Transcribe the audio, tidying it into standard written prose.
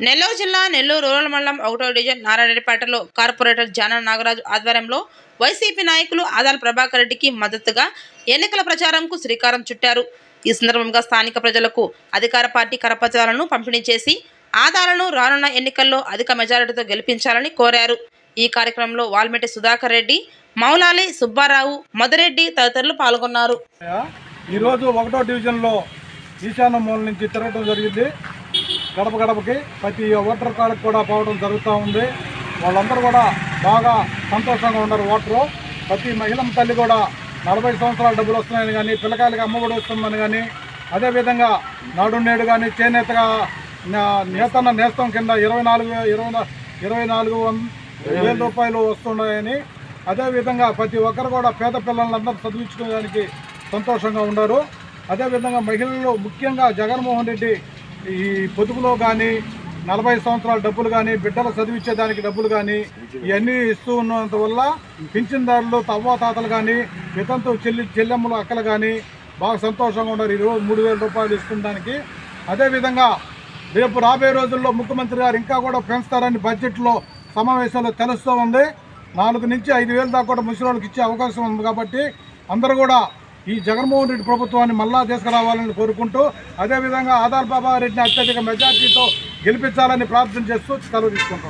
నెల్లూరు జిల్లా నెల్లూరు రూరల్ మండలం 1వ డివిజన్ నారాయణపేటలో కార్పొరేటర్ జానా నాగరాజు ఆధ్వర్యంలో వైసీపీ నాయకులు ఆదాల ప్రభాకర్ రెడ్డికి మద్దతుగా ఎన్నికల ప్రచారంకు శ్రీకారం చుట్టారు. ఈ సందర్భంగా స్థానిక ప్రజలకు అధికార పార్టీ కరపత్రాలను పంపిణీ చేసి ఆదాలను రానున్న ఎన్నికల్లో అధిక మెజారిటీతో గెలిపించాలని కోరారు. ఈ కార్యక్రమంలో వాల్మీటి సుధాకర్ రెడ్డి, మౌలాలి సుబ్బారావు, మధురెడ్డి తదితరులు పాల్గొన్నారు. ఈరోజు 1వ డివిజన్లో ఈశాన్య మూల నుంచి తిరగడం జరిగింది. గడప గడపకి ప్రతి ఓటర్ కార్డుకు కూడా పోవడం జరుగుతూ ఉంది. వాళ్ళందరూ కూడా బాగా సంతోషంగా ఉన్నారు. ఓటరు ప్రతి మహిళ తల్లి కూడా 40 సంవత్సరాల డబ్బులు వస్తున్నాయని కానీ, పిల్లకాయలకి అమ్మఒడి వస్తుందని కానీ, అదేవిధంగా నాడు నేడు కానీ చేనేతగా నేతన్న నేస్తం కింద 24,000 రూపాయలు వస్తున్నాయని, అదేవిధంగా ప్రతి ఒక్కరు కూడా పేద పిల్లలందరూ చదివించుకోవడానికి సంతోషంగా ఉన్నారు. అదేవిధంగా మహిళలు ముఖ్యంగా జగన్మోహన్ రెడ్డి ఈ పొదుపులో కానీ 40 సంవత్సరాల డబ్బులు కానీ, బిడ్డలు చదివించేదానికి డబ్బులు కానీ ఇవన్నీ ఇస్తూ ఉన్నంత వల్ల పింఛన్దారులు తవ్వాతాతలు కానీ, వితంతు చెల్లెమ్మలు అక్కలు కానీ బాగా సంతోషంగా ఉన్నారు. ఈరోజు 3,000 రూపాయలు ఇస్తుందానికి. అదేవిధంగా రేపు రాబోయే రోజుల్లో ముఖ్యమంత్రి గారు ఇంకా కూడా పెంచుతారని బడ్జెట్లో సమావేశంలో తెలుస్తూ ఉంది. 4 నుంచి 5,000 దాకా కూడా ముసలివాళ్ళకి ఇచ్చే అవకాశం ఉంది. కాబట్టి అందరూ కూడా ఈ జగన్మోహన్ రెడ్డి ప్రభుత్వాన్ని మళ్ళా తీసుకురావాలని కోరుకుంటూ, అదేవిధంగా ఆదాల ప్రభాకర్ రెడ్డిని అత్యధిక మెజార్టీతో గెలిపించాలని ప్రార్థన చేస్తూ సెలవు తీసుకుంటాం.